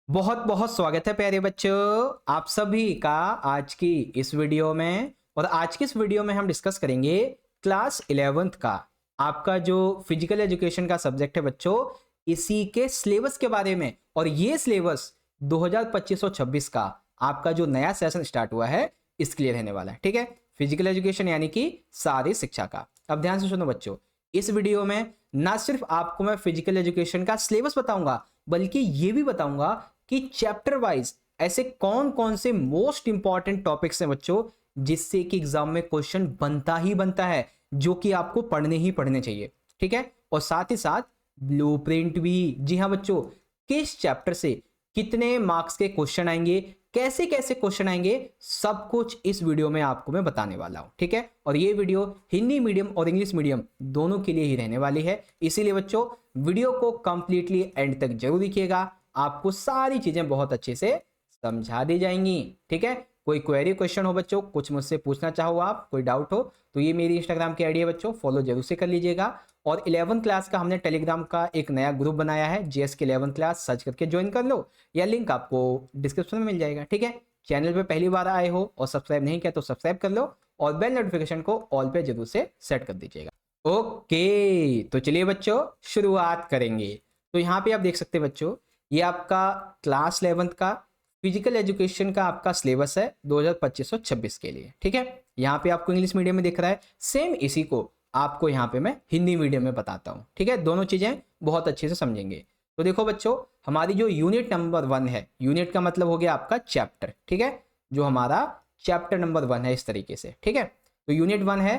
बहुत बहुत स्वागत है प्यारे बच्चों आप सभी का आज की इस वीडियो में। और आज की इस वीडियो में हम डिस्कस करेंगे क्लास 11th का आपका जो फिजिकल एजुकेशन का सब्जेक्ट है बच्चों, इसी के सिलेबस के बारे में। और ये सिलेबस 2025-26 का आपका जो नया सेशन स्टार्ट हुआ है इसके लिए रहने वाला है। ठीक है, फिजिकल एजुकेशन यानी कि शारीरिक शिक्षा का। अब ध्यान से सुनो बच्चों, इस वीडियो में ना सिर्फ आपको मैं फिजिकल एजुकेशन का सिलेबस बताऊंगा बल्कि ये भी बताऊंगा कि चैप्टर वाइज ऐसे कौन कौन से मोस्ट इंपॉर्टेंट टॉपिक्स हैं बच्चों जिससे कि एग्जाम में क्वेश्चन बनता ही बनता है, जो कि आपको पढ़ने ही पढ़ने चाहिए। ठीक है, और साथ ही साथ ब्लूप्रिंट भी। जी हाँ बच्चों, किस चैप्टर से कितने मार्क्स के क्वेश्चन आएंगे, कैसे कैसे क्वेश्चन आएंगे, सब कुछ इस वीडियो में आपको मैं बताने वाला हूं। ठीक है, और ये वीडियो हिंदी मीडियम और इंग्लिश मीडियम दोनों के लिए ही रहने वाली है, इसीलिए बच्चों वीडियो को कंप्लीटली एंड तक जरूर देखिएगा, आपको सारी चीजें बहुत अच्छे से समझा दी जाएंगी। ठीक है, कोई क्वेरी क्वेश्चन हो बच्चों, कुछ मुझसे पूछना चाहो आप, कोई डाउट हो तो ये मेरी इंस्टाग्राम की आईडी है बच्चों, फॉलो जरूर से कर लीजिएगा। और 11th क्लास का हमने टेलीग्राम का एक नया ग्रुप बनाया है, जीएस के 11th क्लास, सर्च करके ज्वाइन कर लो, या लिंक आपको डिस्क्रिप्शन में मिल जाएगा। ठीक है, चैनल पे पहली बार आए हो और सब्सक्राइब नहीं किया तो सब्सक्राइब कर लो, और बेल नोटिफिकेशन को ऑल पे जरूर से सेट कर दीजिएगा। ओके, तो चलिए बच्चों शुरुआत करेंगे। तो यहाँ पे आप देख सकते हैं बच्चों, ये आपका क्लास 11th का फिजिकल एजुकेशन का आपका सिलेबस है 2025-26 के लिए। ठीक है, यहाँ पे आपको इंग्लिश मीडियम में दिख रहा है, सेम इसी को आपको यहाँ पे मैं हिंदी मीडियम में बताता हूँ। ठीक है, दोनों चीजें बहुत अच्छे से समझेंगे। तो देखो बच्चों, हमारी जो यूनिट नंबर 1 है, यूनिट का मतलब हो गया आपका चैप्टर। ठीक है, जो हमारा चैप्टर नंबर 1 है इस तरीके से। ठीक है, तो यूनिट 1 है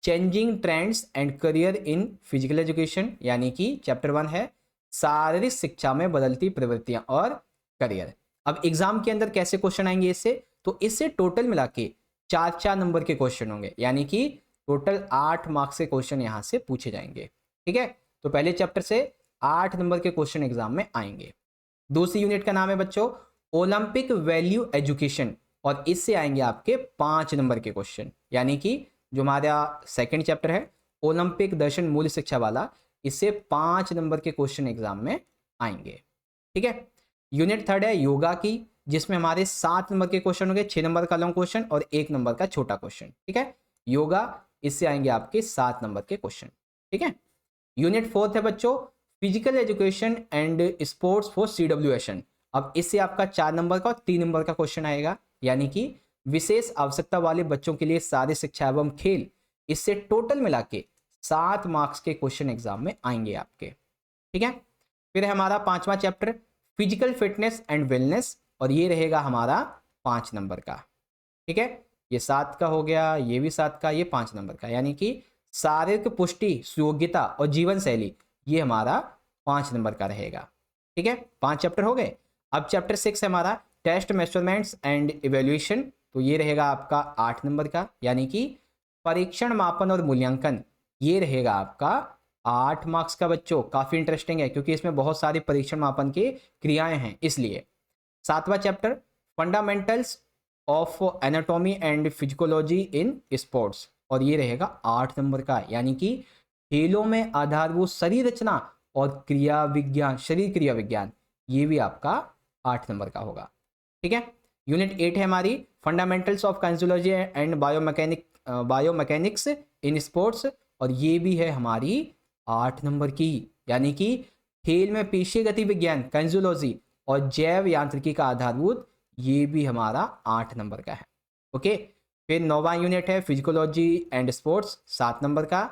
changing trends and career in physical education, यानी कि चैप्टर 1 है शारीरिक शिक्षा में बदलती प्रवृत्तियां और करियर। अब एग्जाम के अंदर कैसे क्वेश्चन आएंगे इससे, तो इससे टोटल मिला के 4-4 नंबर के क्वेश्चन होंगे, यानी कि टोटल 8 मार्क्स के क्वेश्चन यहां से पूछे जाएंगे। ठीक है, तो पहले चैप्टर से 8 नंबर के क्वेश्चन एग्जाम में आएंगे। दूसरी यूनिट का नाम है बच्चों ओलंपिक वैल्यू एजुकेशन, और इससे आएंगे आपके 5 नंबर के क्वेश्चन, यानी कि जो हमारा सेकंड चैप्टर है ओलंपिक दर्शन मूल्य शिक्षा वाला, इससे 5 नंबर के क्वेश्चन एग्जाम में आएंगे। ठीक है, यूनिट थर्ड है योगा की, जिसमें हमारे 7 नंबर के क्वेश्चन होंगे, 6 नंबर का लॉन्ग क्वेश्चन और 1 नंबर का छोटा क्वेश्चन। ठीक है, योगा, इससे आएंगे आपके 7 नंबर के क्वेश्चन। ठीक है, यूनिट फोर्थ है बच्चों physical education and sports for CWSN। अब इससे आपका 4 नंबर का और 3 नंबर का क्वेश्चन आएगा, यानी कि विशेष आवश्यकता वाले बच्चों के लिए शारीरिक शिक्षा एवं खेल, इससे टोटल मिला के 7 मार्क्स के क्वेश्चन एग्जाम में आएंगे आपके। ठीक है, फिर है हमारा 5वां chapter physical fitness and wellness, और ये रहेगा हमारा 5 नंबर का। ठीक है, ये 7 का हो गया, ये भी 7 का, ये 5 नंबर का, यानी कि शारीरिक पुष्टि, सुयोग्यता और जीवन शैली, ये हमारा 5 नंबर का रहेगा। ठीक है, 5 चैप्टर हो गए। अब चैप्टर 6 है हमारा टेस्ट मेजरमेंट्स एंड इवेल्युएशन, तो ये रहेगा आपका 8 नंबर का, यानी कि परीक्षण मापन और मूल्यांकन, ये रहेगा आपका 8 मार्क्स का बच्चों। काफी इंटरेस्टिंग है क्योंकि इसमें बहुत सारे परीक्षण मापन की क्रियाएं हैं इसलिए। 7वां chapter fundamentals of anatomy and physiology in sports, और ये रहेगा 8 नंबर का, यानी कि खेलों में आधारभूत शरीर रचना और क्रिया विज्ञान, शरीर क्रिया विज्ञान, ये भी आपका 8 नंबर का होगा। ठीक है, यूनिट 8 है हमारी fundamentals of kinesiology and biomechanics in sports, और ये भी है हमारी 8 नंबर की, यानी कि खेल में पेशीय गति विज्ञान, काइंजोलॉजी और जैव यांत्रिकी का आधारभूत, ये भी हमारा 8 नंबर का है। ओके, फिर 9वां यूनिट है फिजिकोलॉजी एंड स्पोर्ट्स, 7 नंबर का,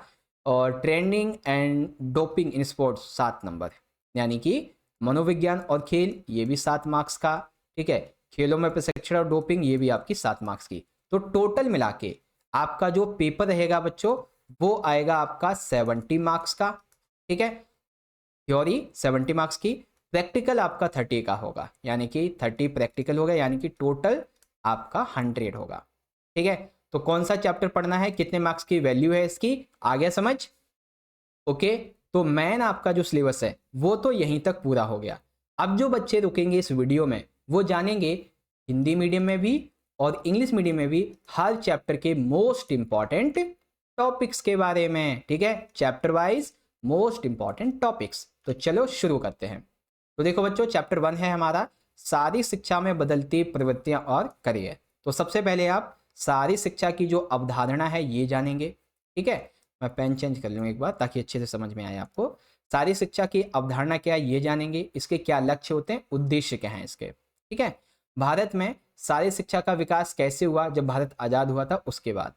और training and doping in sports 7 number, यानी कि मनोविज्ञान और खेल, ये भी 7 मार्क्स का। ठीक है, खेलों में प्रशिक्षण और डोपिंग, ये भी आपकी 7 मार्क्स की। तो टोटल मिला के आपका जो पेपर रहेगा बच्चों वो आएगा आपका 70 मार्क्स का। ठीक है, थ्योरी 70 मार्क्स की, प्रैक्टिकल आपका 30 का होगा, यानी कि 30 प्रैक्टिकल होगा, यानी कि टोटल आपका 100 होगा। ठीक है, तो कौन सा चैप्टर पढ़ना है, कितने मार्क्स की वैल्यू है इसकी, आ गया समझ। ओके, तो मैन आपका जो सिलेबस है वो तो यहीं तक पूरा हो गया। अब जो बच्चे रुकेंगे इस वीडियो में वो जानेंगे हिंदी मीडियम में भी और इंग्लिश मीडियम में भी हर चैप्टर के मोस्ट इंपॉर्टेंट टॉपिक्स के बारे में। ठीक है, chapter wise most important topics. तो चलो शुरू करते हैं। तो देखो बच्चों, चैप्टर 1 है हमारा शारीरिक शिक्षा में बदलती प्रवृत्तियां और करियर। तो सबसे पहले आप शारीरिक शिक्षा की जो अवधारणा है ये जानेंगे। ठीक है, मैं पेन चेंज कर लूँ एक बार ताकि अच्छे से समझ में आए आपको। शारीरिक शिक्षा की अवधारणा क्या है ये जानेंगे, इसके क्या लक्ष्य होते हैं, उद्देश्य क्या है इसके। ठीक है, भारत में शारीरिक शिक्षा का विकास कैसे हुआ, जब भारत आज़ाद हुआ था उसके बाद।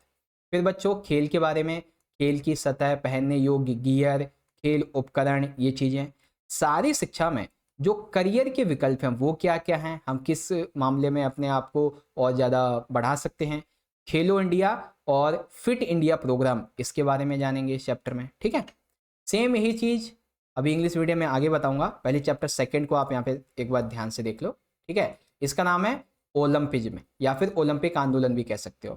फिर बच्चों खेल के बारे में, खेल की सतह, पहनने योग्य गियर, खेल उपकरण, ये चीज़ें। शारीरिक शिक्षा में जो करियर के विकल्प हैं वो क्या क्या हैं, हम किस मामले में अपने आप को और ज़्यादा बढ़ा सकते हैं। खेलो इंडिया और फिट इंडिया प्रोग्राम, इसके बारे में जानेंगे इस चैप्टर में। ठीक है, सेम यही चीज़ अभी इंग्लिश मीडियम में आगे बताऊंगा। पहले चैप्टर सेकंड को आप यहाँ पे एक बार ध्यान से देख लो। ठीक है, इसका नाम है ओलंपिज्म या फिर ओलंपिक आंदोलन भी कह सकते हो।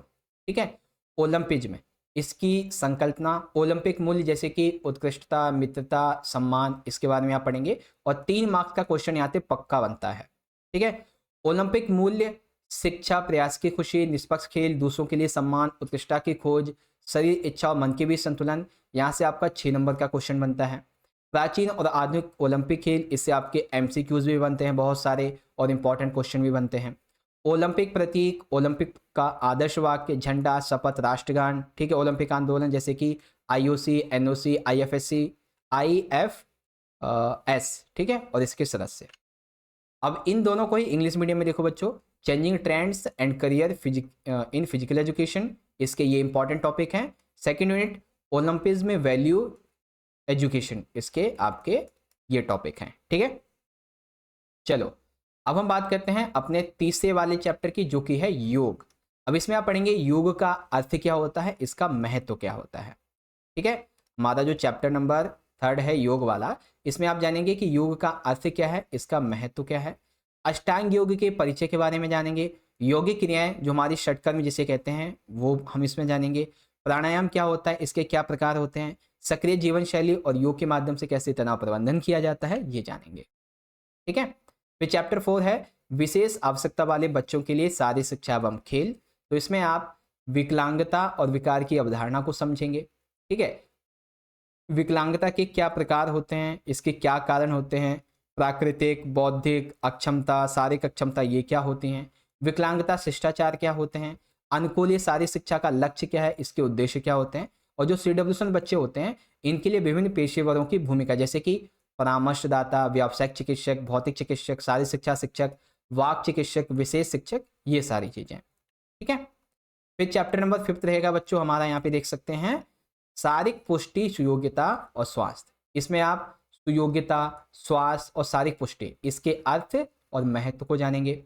ठीक है, ओलंपिज्म, इसकी संकल्पना, ओलंपिक मूल्य जैसे कि उत्कृष्टता, मित्रता, सम्मान, इसके बारे में आप पढ़ेंगे और 3 मार्क्स का क्वेश्चन यहाँ पे पक्का बनता है। ठीक है, ओलंपिक मूल्य, शिक्षा, प्रयास की खुशी, निष्पक्ष खेल, दूसरों के लिए सम्मान, उत्कृष्टता की खोज, शरीर, इच्छा और मन के बीच संतुलन, यहाँ से आपका 6 नंबर का क्वेश्चन बनता है। प्राचीन और आधुनिक ओलंपिक खेल, इससे आपके एमसीक्यूज भी बनते हैं बहुत सारे और इंपॉर्टेंट क्वेश्चन भी बनते हैं। ओलंपिक प्रतीक, ओलंपिक का आदर्श वाक्य, झंडा, शपथ, राष्ट्रगान। ठीक है, ओलंपिक आंदोलन जैसे कि आईओसी, एनओसी, आईएफएससी, आईएफएस। ठीक है, और इसके सदस्य। अब इन दोनों को ही इंग्लिश मीडियम में देखो बच्चों, changing trends and career in physical education, इसके ये इंपॉर्टेंट टॉपिक हैं। सेकेंड यूनिट ओलंपिक्स में वैल्यू एजुकेशन, इसके आपके ये टॉपिक हैं। ठीक है, चलो अब हम बात करते हैं अपने तीसरे वाले चैप्टर की, जो कि है योग। अब इसमें आप पढ़ेंगे योग का अर्थ क्या होता है, इसका महत्व क्या होता है। ठीक है, हमारा जो चैप्टर नंबर 3 है योग वाला, इसमें आप जानेंगे कि योग का अर्थ क्या है, इसका महत्व क्या है। अष्टांग योग के परिचय के बारे में जानेंगे। योगिक क्रियाएं जो हमारी षटकर्म जिसे कहते हैं वो हम इसमें जानेंगे। प्राणायाम क्या होता है, इसके क्या प्रकार होते हैं, सक्रिय जीवन शैली और योग के माध्यम से कैसे तनाव प्रबंधन किया जाता है ये जानेंगे। ठीक है, फिर चैप्टर 4 है विशेष आवश्यकता वाले बच्चों के लिए शारीरिक शिक्षा एवं खेल। तो इसमें आप विकलांगता और विकार की अवधारणा को समझेंगे। ठीक है, विकलांगता के क्या प्रकार होते हैं, इसके क्या कारण होते हैं, प्राकृतिक, बौद्धिक अक्षमता, शारीरिक अक्षमता ये क्या होती हैं, विकलांगता शिष्टाचार क्या होते हैं, अनुकूली शारीरिक शिक्षा का लक्ष्य क्या है, इसके उद्देश्य क्या होते हैं, और जो CWSN बच्चे होते हैं इनके लिए विभिन्न पेशेवरों की भूमिका, जैसे कि परामर्शदाता, व्यावसायिक चिकित्सक, भौतिक चिकित्सक, शारीरिक शिक्षा शिक्षक, वाक चिकित्सक, विशेष शिक्षक, ये सारी चीजें। ठीक है, फिर चैप्टर नंबर 5 रहेगा बच्चों हमारा, यहाँ पे देख सकते हैं शारीरिक पुष्टि, सुयोग्यता और स्वास्थ्य। इसमें आप सुयोग्यता, स्वास्थ्य और शारीरिक पुष्टि, इसके अर्थ और महत्व को जानेंगे।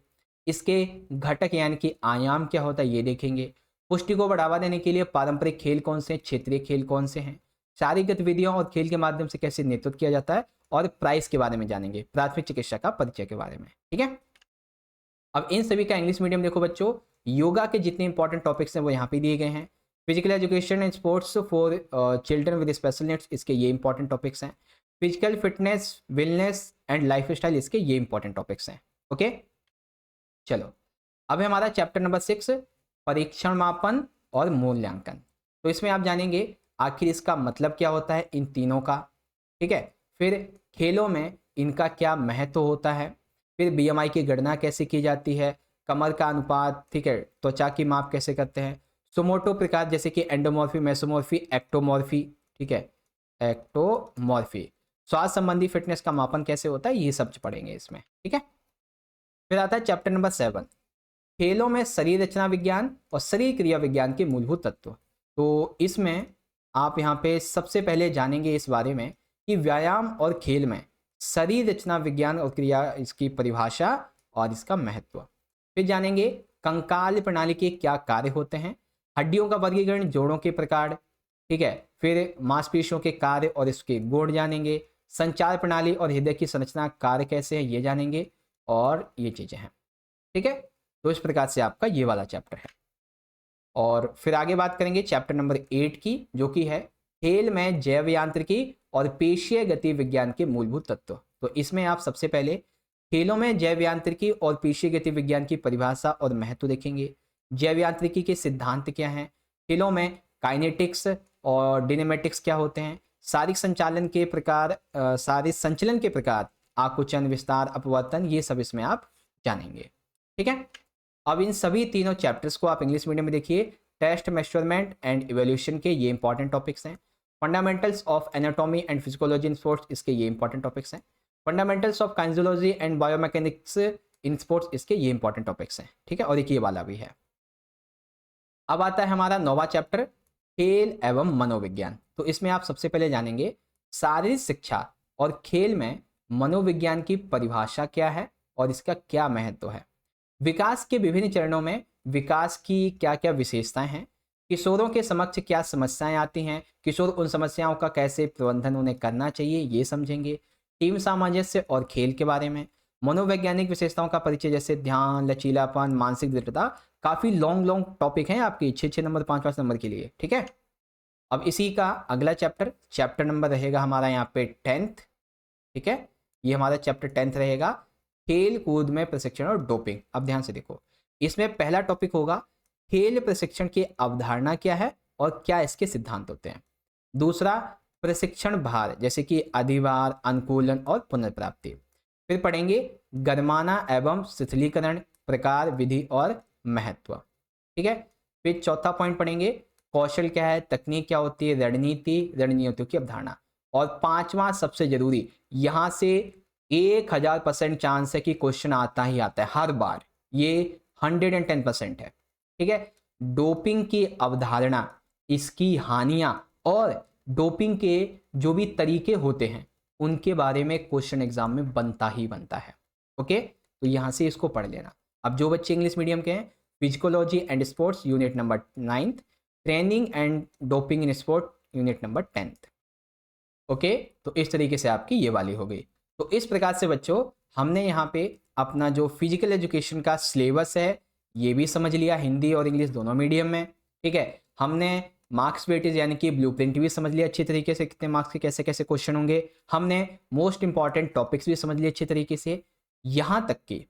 इसके घटक यानी कि आयाम क्या होता है ये देखेंगे। पुष्टि को बढ़ावा देने के लिए पारंपरिक खेल कौन से हैं, क्षेत्रीय खेल कौन से हैं, शारीरिक गतिविधियों और खेल के माध्यम से कैसे नेतृत्व किया जाता है, और प्राइस के बारे में जानेंगे, प्राथमिक चिकित्सा का परिचय के बारे में। ठीक है, अब इन सभी का इंग्लिश मीडियम देखो बच्चों, योगा के जितने इंपॉर्टेंट टॉपिक्स हैं वो यहाँ पे दिए गए हैं। Physical education and sports for children with special needs, इसके ये इंपॉर्टेंट टॉपिक्स हैं। Physical fitness, wellness and lifestyle, इसके ये इंपॉर्टेंट टॉपिक्स हैं। ओके, चलो अब है हमारा चैप्टर नंबर 6 परीक्षण मापन और मूल्यांकन। तो इसमें आप जानेंगे आखिर इसका मतलब क्या होता है इन तीनों का। ठीक है, फिर खेलों में इनका क्या महत्व होता है, फिर BMI की गणना कैसे की जाती है, कमर का अनुपात, ठीक है, त्वचा की माप कैसे करते हैं, सोमोटो प्रकार जैसे कि एंडोमॉर्फी, मेसोमॉर्फी, एक्टोमॉर्फी। ठीक है, एक्टोमॉर्फी, स्वास्थ्य संबंधी फिटनेस का मापन कैसे होता है, ये सब पढ़ेंगे इसमें। ठीक है, फिर आता है चैप्टर नंबर 7 खेलों में शरीर रचना विज्ञान और शरीर क्रिया विज्ञान के मूलभूत तत्व। तो इसमें आप यहाँ पे सबसे पहले जानेंगे इस बारे में कि व्यायाम और खेल में शरीर रचना विज्ञान और क्रिया, इसकी परिभाषा और इसका महत्व। फिर जानेंगे कंकाल प्रणाली के क्या कार्य होते हैं, हड्डियों का वर्गीकरण, जोड़ों के प्रकार। ठीक है, फिर मांसपेशियों के कार्य और इसके गुण जानेंगे, संचार प्रणाली और हृदय की संरचना कार्य कैसे है ये जानेंगे, और ये चीजें हैं। ठीक है, तो इस प्रकार से आपका ये वाला चैप्टर है। और फिर आगे बात करेंगे चैप्टर नंबर 8 की, जो कि है खेल में जैव यांत्रिकी और पेशीय गति विज्ञान के मूलभूत तत्व। तो इसमें आप सबसे पहले खेलों में जैव यांत्रिकी और पेशीय गति विज्ञान की परिभाषा और महत्व देखेंगे। जैव यांत्रिकी के सिद्धांत क्या हैं, खेलों में काइनेटिक्स और डिनेमेटिक्स क्या होते हैं, शारीरिक संचालन के प्रकार, शारीरिक संचलन के प्रकार, आकुचन, विस्तार, अपवर्तन, ये सब इसमें आप जानेंगे। ठीक है, अब इन सभी तीनों चैप्टर्स को आप इंग्लिश मीडियम में देखिए। टेस्ट, मेजरमेंट एंड इवैल्यूएशन के ये इंपॉर्टेंट टॉपिक्स हैं। Fundamentals of anatomy and physiology in sports, इसके ये इंपॉर्टेंट टॉपिक्स हैं। Fundamentals of kinesiology and biomechanics in sports, इसके ये इंपॉर्टेंट टॉपिक्स हैं। ठीक है, और एक ये वाला भी है। अब आता है हमारा 9वां चैप्टर, खेल एवं मनोविज्ञान। तो इसमें आप सबसे पहले जानेंगे शारीरिक शिक्षा और खेल में मनोविज्ञान की परिभाषा क्या है और इसका क्या महत्व है। विकास के विभिन्न चरणों में विकास की क्या क्या विशेषताएं हैं, किशोरों के समक्ष क्या समस्याएं आती हैं, किशोर उन समस्याओं का कैसे प्रबंधन उन्हें करना चाहिए, ये समझेंगे। टीम सामंजस्य और खेल के बारे में, मनोवैज्ञानिक विशेषताओं का परिचय जैसे ध्यान, लचीलापन, मानसिक दृढ़ता। काफी लॉन्ग टॉपिक हैं आपके 6 नंबर 5 नंबर के लिए। ठीक है, अब इसी का अगला चैप्टर नंबर रहेगा हमारा यहाँ पे 10th। ठीक है, ये हमारा चैप्टर 10th रहेगा, खेल कूद में प्रशिक्षण और डोपिंग। अब ध्यान से देखो, इसमें पहला टॉपिक होगा खेल प्रशिक्षण की अवधारणा क्या है और क्या इसके सिद्धांत होते हैं। दूसरा, प्रशिक्षण भार जैसे कि अधिभार, अनुकूलन और पुनर्प्राप्ति। फिर पढ़ेंगे गरमाना एवं शिथिलीकरण, प्रकार, विधि और महत्व। ठीक है, फिर चौथा पॉइंट पढ़ेंगे कौशल क्या है, तकनीक क्या होती है, रणनीतियों की अवधारणा। और पांचवा सबसे जरूरी, यहां से 1000% चांस है कि क्वेश्चन आता ही आता है हर बार, ये 110% है। ठीक है, डोपिंग की अवधारणा, इसकी हानियां और डोपिंग के जो भी तरीके होते हैं उनके बारे में क्वेश्चन एग्जाम में बनता ही बनता है। ओके, तो यहां से इसको पढ़ लेना। अब जो बच्चे इंग्लिश मीडियम के हैं, physiology and sports unit number 9, training and doping in sport unit number 10। Okay, तो इस तरीके से आपकी ये वाली हो गई। तो इस प्रकार से बच्चों हमने यहाँ पे अपना जो फिजिकल एजुकेशन का सिलेबस है ये भी समझ लिया, हिंदी और इंग्लिश दोनों मीडियम में। ठीक है, हमने मार्क्स वेटेज यानी कि ब्लूप्रिंट भी समझ लिया अच्छी तरीके से, कितने मार्क्स के कैसे कैसे क्वेश्चन होंगे। हमने मोस्ट इंपॉर्टेंट टॉपिक्स भी समझ लिए अच्छी तरीके से, यहाँ तक कि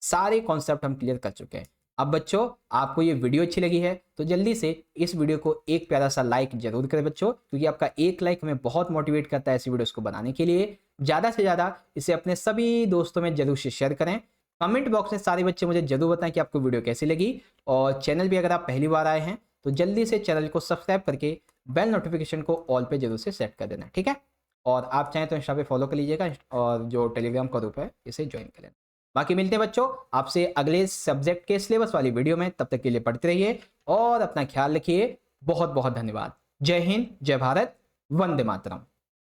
सारे कॉन्सेप्ट हम क्लियर कर चुके हैं। अब बच्चों आपको ये वीडियो अच्छी लगी है तो जल्दी से इस वीडियो को एक प्यारा सा लाइक जरूर करें बच्चों, क्योंकि आपका एक लाइक हमें बहुत मोटिवेट करता है ऐसी वीडियोस को बनाने के लिए। ज़्यादा से ज़्यादा इसे अपने सभी दोस्तों में जरूर से शेयर करें। कमेंट बॉक्स में सारे बच्चे मुझे जरूर बताएं कि आपको वीडियो कैसी लगी। और चैनल भी अगर आप पहली बार आए हैं तो जल्दी से चैनल को सब्सक्राइब करके बेल नोटिफिकेशन को ऑल पे जरूर से सेट कर देना। ठीक है, और आप चाहें तो इंस्टा पे फॉलो कर लीजिएगा और जो टेलीग्राम का ग्रुप है इसे ज्वाइन कर लेना। बाकी मिलते हैं बच्चों आपसे अगले सब्जेक्ट के सिलेबस वाली वीडियो में, तब तक के लिए पढ़ते रहिए और अपना ख्याल रखिए। बहुत बहुत धन्यवाद। जय हिंद, जय भारत, वंदे मातरम।